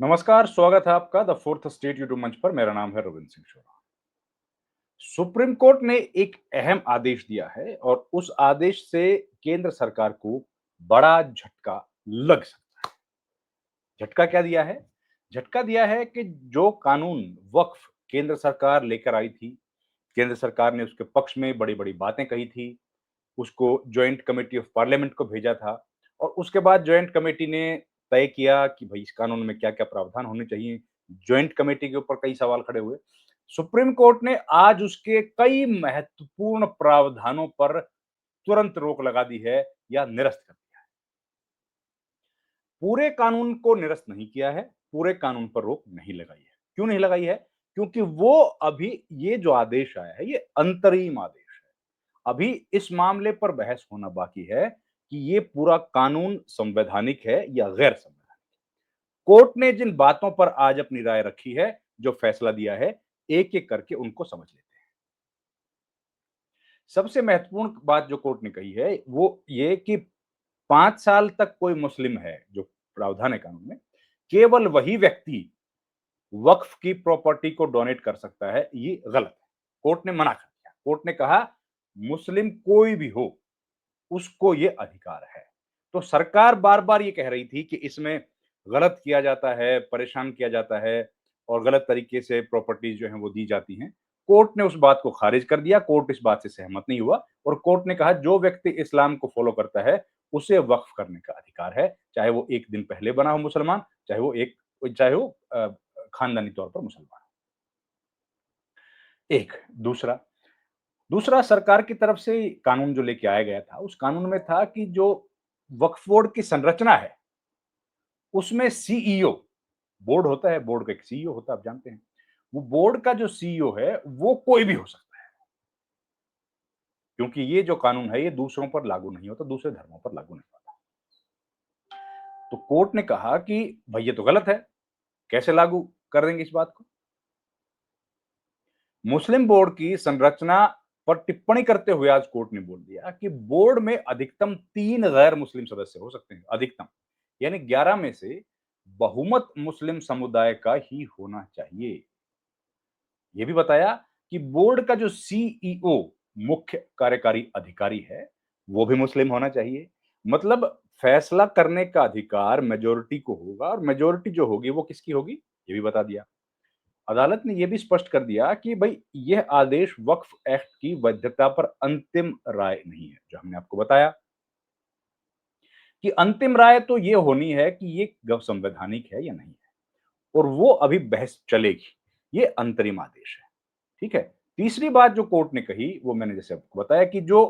नमस्कार, स्वागत है आपका द फोर्थ स्टेट यूट्यूब मंच पर। मेरा नाम है रविंद्र सिंह शोरा। सुप्रीम कोर्ट ने एक अहम आदेश दिया है और उस आदेश से केंद्र सरकार को बड़ा झटका लग सकता है। झटका क्या दिया है? झटका दिया है कि जो कानून वक्फ केंद्र सरकार लेकर आई थी, केंद्र सरकार ने उसके पक्ष में बड़ी-बड़ी बातें कही थी, उसको जॉइंट कमिटी ऑफ पार्लियामेंट को भेजा था और उसके बाद जॉइंट कमेटी ने तय किया कि भाई इस कानून में क्या-क्या प्रावधान होने चाहिए। जॉइंट कमेटी के ऊपर कई सवाल खड़े हुए। सुप्रीम कोर्ट ने आज उसके कई महत्वपूर्ण प्रावधानों पर तुरंत रोक लगा दी है या निरस्त कर दिया है। पूरे कानून को निरस्त नहीं किया है, पूरे कानून पर रोक नहीं लगाई है। क्यों नहीं लगाई है? क्योंकि वो अभी ये जो आदेश आया है, ये अंतरिम आदेश है। अभी इस मामले पर बहस होना बाकी है कि ये पूरा कानून संवैधानिक है या गैर संवैधानिक। कोर्ट ने जिन बातों पर आज अपनी राय रखी है, जो फैसला दिया है, एक-एक करके उनको समझ लेते हैं। सबसे महत्वपूर्ण बात जो कोर्ट ने कही है, वो ये कि 5 साल तक कोई मुस्लिम है, जो प्रावधान है कानून में, केवल वही व्यक्ति वक्फ की प्रॉपर्टी को डोनेट कर सकता है, ये गलत है। कोर्ट ने मना कर दिया। कोर्ट ने कहा, मुस्लिम कोई भी हो, उसको ये अधिकार है। तो सरकार बार-बार ये कह रही थी कि इसमें गलत किया जाता है, परेशान किया जाता है और गलत तरीके से प्रॉपर्टीज़ जो हैं वो दी जाती हैं। कोर्ट ने उस बात को खारिज कर दिया, कोर्ट इस बात से सहमत नहीं हुआ और कोर्ट ने कहा जो व्यक्ति इस्लाम को फॉलो करता है, उसे वक्फ करने का अधिकार है, चाहे वो 1 दिन पहले बना हो मुसलमान, चाहे वो खानदानी तौर पर मुसलमान हो। एक, दूसरा दूसरा सरकार की तरफ से कानून जो लेके आया गया था, उस कानून में था कि जो वक्फ बोर्ड की संरचना है, उसमें सीईओ बोर्ड होता है, बोर्ड का एक सीईओ होता है, आप जानते हैं। वो बोर्ड का जो सीईओ है, वो कोई भी हो सकता है, क्योंकि ये जो कानून है, ये दूसरों पर लागू नहीं होता, दूसरे धर्मों पर लागू नहीं होता। तो कोर्ट ने कहा कि भई ये तो गलत है, कैसे लागू कर देंगे इस बात को? मुस्लिम बोर्ड की संरचना पर टिप्पणी करते हुए आज कोर्ट ने बोल दिया कि बोर्ड में अधिकतम 3 गैर मुस्लिम सदस्य हो सकते हैं, अधिकतम। यानी 11 में से बहुमत मुस्लिम समुदाय का ही होना चाहिए। ये भी बताया कि बोर्ड का जो सीईओ मुख्य कार्यकारी अधिकारी है, वो भी मुस्लिम होना चाहिए। मतलब फैसला करने का अधिकार मेजॉरिटी को होगा और मेजॉरिटी जो होगी वो किसकी होगी, ये भी बता दिया। अदालत ने यह भी स्पष्ट कर दिया कि भई यह आदेश वक्फ एक्ट की वैधता पर अंतिम राय नहीं है। जो हमने आपको बताया कि अंतिम राय तो ये होनी है कि ये संवैधानिक है या नहीं है और वो अभी बहस चलेगी। ये अंतरिम आदेश है, ठीक है? तीसरी बात जो कोर्ट ने कही वो मैंने जैसे आपको बताया कि जो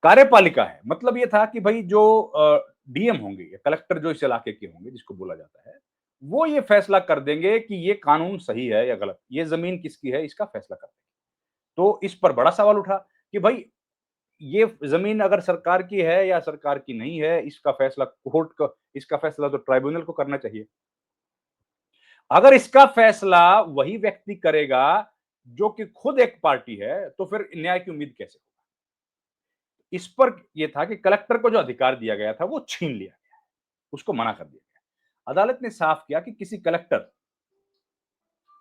कार्यपालिका है, मतलब ये था कि भई जो डीएम होंगे या कलेक्टर जो इस इलाके के होंगे जिसको बोला जाता है, वो ये फैसला कर देंगे कि ये कानून सही है या गलत, ये ज़मीन किसकी है इसका फैसला कर देंगे। तो इस पर बड़ा सवाल उठा कि भई ये ज़मीन अगर सरकार की है या सरकार की नहीं है, इसका फैसला तो ट्राइब्यूनल को करना चाहिए। अगर इसका फैसला वही व्यक्ति करेगा जो कि खुद एक पार्टी है, तो फिर न्याय की उम्मीद कैसे? इस पर ये था कि कलेक्टर को जो अधिकार दिया गया था, वो छीन लिया गया, उसको मना कर दिया गया। अदालत ने साफ किया कि किसी कलेक्टर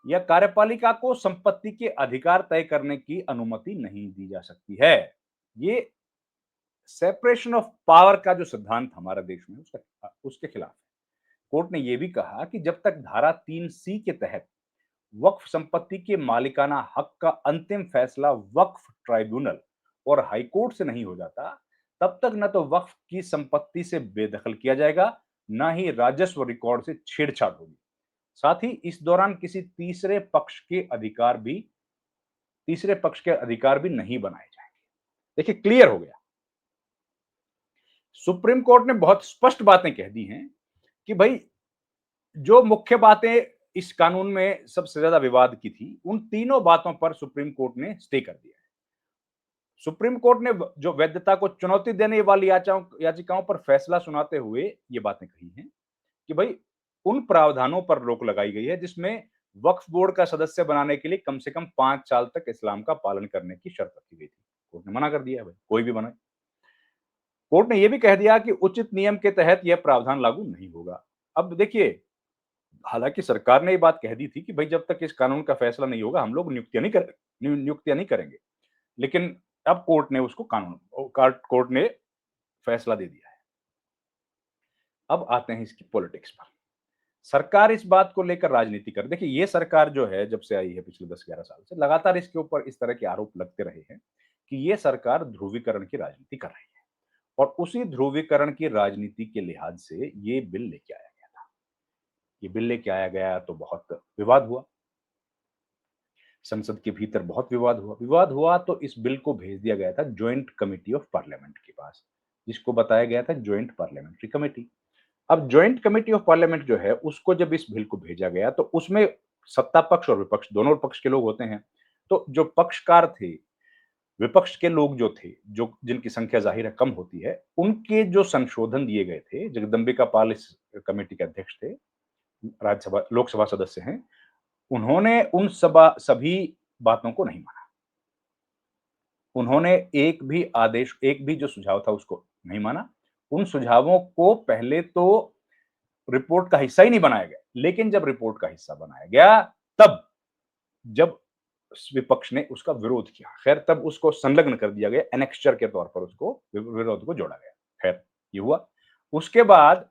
या कार्यपालिका को संपत्ति के अधिकार तय करने की अनुमति नहीं दी जा सकती है। ये सेपरेशन ऑफ पावर का जो सिद्धांत हमारे देश में उसके खिलाफ है। कोर्ट ने यह भी कहा कि जब तक धारा 3C के तहत वक्फ संपत्ति के मालिकाना हक का अंतिम फैसला वक्फ ट्राइब्यूनल और हाईकोर्ट से नहीं हो जाता, तब तक न तो वक्फ की संपत्ति से बेदखल किया जाएगा, न ही राजस्व रिकॉर्ड से छेड़छाड़ होगी। साथ ही इस दौरान किसी तीसरे पक्ष के अधिकार भी नहीं बनाए जाएंगे। देखिए, क्लियर हो गया। सुप्रीम कोर्ट ने बहुत स्पष्ट बातें कह दी हैं कि भाई जो मुख्य बातें इस कानून में सबसे ज्यादा विवाद की थी, उन तीनों बातों पर सुप्रीम कोर्ट ने स्टे कर दिया है। सुप्रीम कोर्ट ने जो वैधता को चुनौती देने वाली याचिकाओं पर फैसला सुनाते हुए ये बातें कही हैं कि भाई उन प्रावधानों पर रोक लगाई गई है जिसमें वक्फ बोर्ड का सदस्य बनाने के लिए कम से कम 5 साल तक इस्लाम का पालन करने की शर्त रखी गई थी। कोर्ट ने मना कर दिया है, भाई कोई भी बनाए। कोर्ट ने यह भी कह दिया कि उचित नियम के तहत यह प्रावधान लागू नहीं होगा। अब देखिए, हालाँकि सरकार ने ये बात कह दी थी कि भई जब तक इस कानून का फैसला नहीं होगा, हम लोग नियुक्तियाँ नहीं करेंगे। लेकिन अब कोर्ट ने उसको कोर्ट ने फैसला दे दिया है। अब आते हैं इसकी पॉलिटिक्स पर। सरकार इस बात को लेकर राजनीति कर देखिए ये सरकार जो है जब से आई है पिछले 10-11 साल से लगातार इसके ऊपर इस तरह के आरोप लगते रहे हैं कि ये सरकार ध्रुवीकरण की राजनीति कर रही है और उसी ध्रुवीकरण की राजनीति के लिहाज से ये बिल लेके आया गया था। ये बिल लेके आया गया तो बहुत विवाद हुआ। संसद के भीतर बहुत विवाद हुआ। विवाद हुआ तो इस बिल को भेज दिया गया था जॉइंट कमिटी ऑफ पार्लियामेंट के पास, जिसको बताया गया था जॉइंट पार्लियामेंट्री कमेटी। अब जॉइंट कमिटी ऑफ पार्लियामेंट जो है, उसको जब इस बिल को भेजा गया तो उसमें सत्ता पक्ष और विपक्ष दोनों पक्ष के लोग होते हैं। तो जो पक्षकार थे, विपक्ष के लोग जो थे, जो जिनकी संख्या ज़ाहिर है कम होती है, उनके जो संशोधन दिए गए थे, जगदम्बिका पाल इस कमेटी के अध्यक्ष थे, राज्यसभा लोकसभा सदस्य हैं, उन्होंने उन सभी बातों को नहीं माना। उन्होंने एक भी जो सुझाव था उसको नहीं माना। उन सुझावों को पहले तो रिपोर्ट का हिस्सा ही नहीं बनाया गया। लेकिन जब रिपोर्ट का हिस्सा बनाया गया, तब जब विपक्ष ने उसका विरोध किया, खैर तब उसको संलग्न कर दिया गया, एनेक्स्चर के तौर पर उसको विरोध को जोड़ा गया। खैर ये हुआ। उसके बाद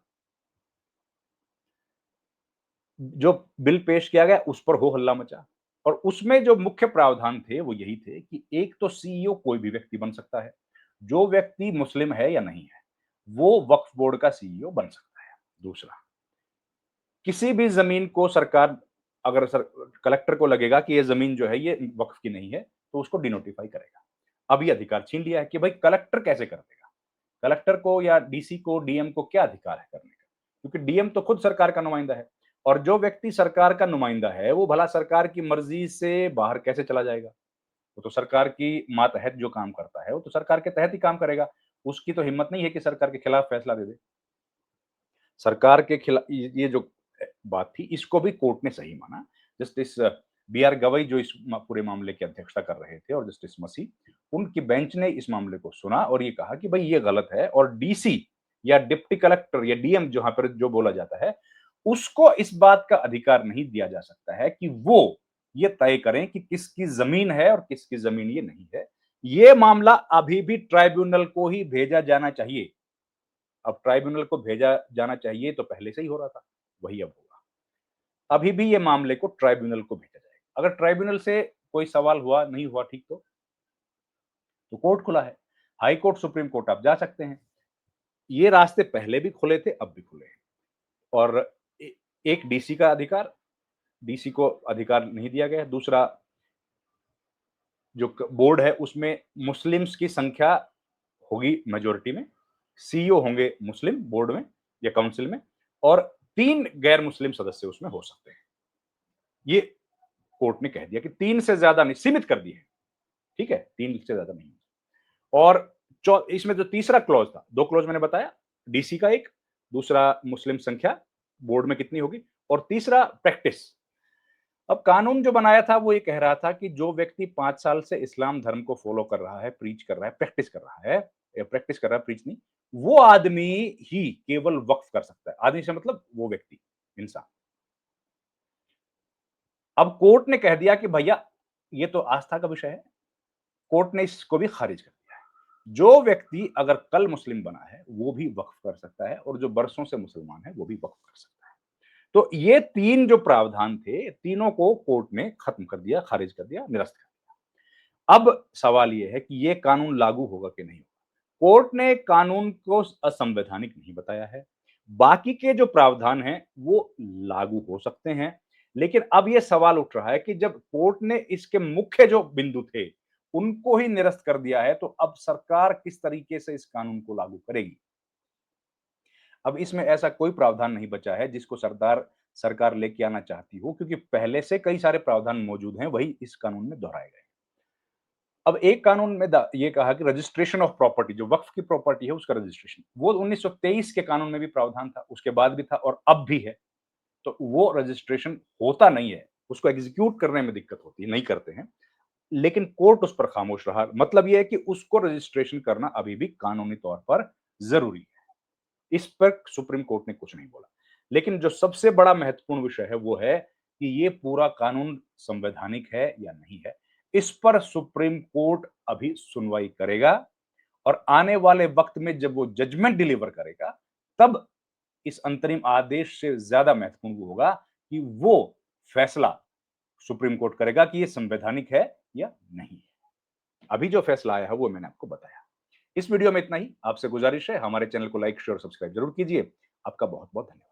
जो बिल पेश किया गया उस पर हो हल्ला मचा और उसमें जो मुख्य प्रावधान थे वो यही थे कि एक तो सीईओ कोई भी व्यक्ति बन सकता है। जो व्यक्ति मुस्लिम है या नहीं है, वो वक्फ बोर्ड का सीईओ बन सकता है। दूसरा, किसी भी जमीन को सरकार अगर कलेक्टर को लगेगा कि ये जमीन जो है ये वक्फ की नहीं है तो उसको डिनोटिफाई करेगा। अब ये अधिकार छीन लिया है कि भाई कलेक्टर कैसे कर देगा। कलेक्टर को या डीसी को, डीएम को क्या अधिकार है करने का, क्योंकि डीएम तो खुद सरकार का नुमाइंदा है और जो व्यक्ति सरकार का नुमाइंदा है वो भला सरकार की मर्जी से बाहर कैसे चला जाएगा। वो तो सरकार की मातहत जो काम करता है वो तो सरकार के तहत ही काम करेगा। उसकी तो हिम्मत नहीं है कि सरकार के खिलाफ फैसला दे दे। सरकार के खिला ये जो बात थी, इसको भी कोर्ट ने सही माना। जस्टिस बीआर गवई जो इस पूरे मामले की अध्यक्षता कर रहे थे और जस्टिस मसी, उनकी बेंच ने इस मामले को सुना और ये कहा कि भाई ये गलत है और डीसी या डिप्टी कलेक्टर या डीएम जहां पर जो बोला जाता है, उसको इस बात का अधिकार नहीं दिया जा सकता है कि वो ये तय करें कि किसकी जमीन है और किसकी जमीन ये नहीं है। ये मामला अभी भी ट्राइब्यूनल को ही भेजा जाना चाहिए। अब ट्राइब्यूनल को भेजा जाना चाहिए तो पहले से ही हो रहा था, वही अब होगा। अभी भी ये मामले को ट्राइब्यूनल को भेजा जाएगा। अगर ट्राइब्यूनल से कोई सवाल हुआ, नहीं हुआ ठीक तो कोर्ट खुला है। हाई कोर्ट, सुप्रीम कोर्ट आप जा सकते हैं। ये रास्ते पहले भी खुले थे, अब भी खुले हैं। और एक डीसी का अधिकार, डीसी को अधिकार नहीं दिया गया है। दूसरा, जो बोर्ड है उसमें मुस्लिम्स की संख्या होगी मेजोरिटी में, सीईओ होंगे मुस्लिम बोर्ड में या काउंसिल में और 3 गैर मुस्लिम सदस्य उसमें हो सकते हैं। ये कोर्ट ने कह दिया कि 3 से ज्यादा नहीं, सीमित कर दिए हैं। ठीक है, 3 से ज्यादा नहीं। और इसमें जो तीसरा क्लॉज था, 2 क्लॉज मैंने बताया, डीसी का एक, दूसरा मुस्लिम संख्या बोर्ड में कितनी होगी और तीसरा प्रैक्टिस। अब कानून जो बनाया था वो ये कह रहा था कि जो व्यक्ति 5 साल से इस्लाम धर्म को फॉलो कर रहा है, प्रीच कर रहा है, प्रैक्टिस कर रहा है, प्रैक्टिस कर रहा है, प्रीच नहीं, वो आदमी ही केवल वक्फ कर सकता है। आदमी से मतलब वो व्यक्ति, इंसान। अब कोर्ट ने कह दिया कि भैया ये तो आस्था का विषय है। कोर्ट ने इसको भी खारिज कर दिया है। जो व्यक्ति अगर कल मुस्लिम बना है, वो भी वक्फ कर सकता है और जो बरसों से मुसलमान है, वो भी वक्फ कर सकता है। तो ये 3 जो प्रावधान थे, तीनों को कोर्ट ने खत्म कर दिया, खारिज कर दिया, निरस्त कर दिया। अब सवाल ये है कि ये कानून लागू होगा कि नहीं होगा। कोर्ट ने कानून को असंवैधानिक नहीं बताया है। बाकी के जो प्रावधान हैं, वो लागू हो सकते हैं। लेकिन अब ये सवाल उठ रहा है कि जब कोर्ट ने इसके मुख्य जो बिंदु थे, उनको ही निरस्त कर दिया है, तो अब सरकार किस तरीके से इस कानून को लागू करेगी? अब इसमें ऐसा कोई प्रावधान नहीं बचा है जिसको सरकार लेके आना चाहती हो, क्योंकि पहले से कई सारे प्रावधान मौजूद हैं, वही इस कानून में दोहराए गए। अब एक कानून में ये कहा कि रजिस्ट्रेशन ऑफ प्रॉपर्टी, जो वक्फ की प्रॉपर्टी है उसका रजिस्ट्रेशन, वो 1923 के कानून में भी प्रावधान था, उसके बाद भी था और अब भी है। तो वो रजिस्ट्रेशन होता नहीं है, उसको एग्जीक्यूट करने में दिक्कत होती है, नहीं करते हैं। लेकिन कोर्ट उस पर खामोश रहा। मतलब ये है कि उसको रजिस्ट्रेशन करना अभी भी कानूनी तौर पर जरूरी है। इस पर सुप्रीम कोर्ट ने कुछ नहीं बोला। लेकिन जो सबसे बड़ा महत्वपूर्ण विषय है वो है कि ये पूरा कानून संवैधानिक है या नहीं है। इस पर सुप्रीम कोर्ट अभी सुनवाई करेगा और आने वाले वक्त में जब वो जजमेंट डिलीवर करेगा, तब इस अंतरिम आदेश से ज्यादा महत्वपूर्ण वो होगा कि वो फैसला सुप्रीम कोर्ट करेगा कि ये संवैधानिक है या नहीं है। अभी जो फैसला आया है वो मैंने आपको बताया। इस वीडियो में इतना ही। आपसे गुजारिश है हमारे चैनल को लाइक, शेयर और सब्सक्राइब जरूर कीजिए। आपका बहुत-बहुत धन्यवाद।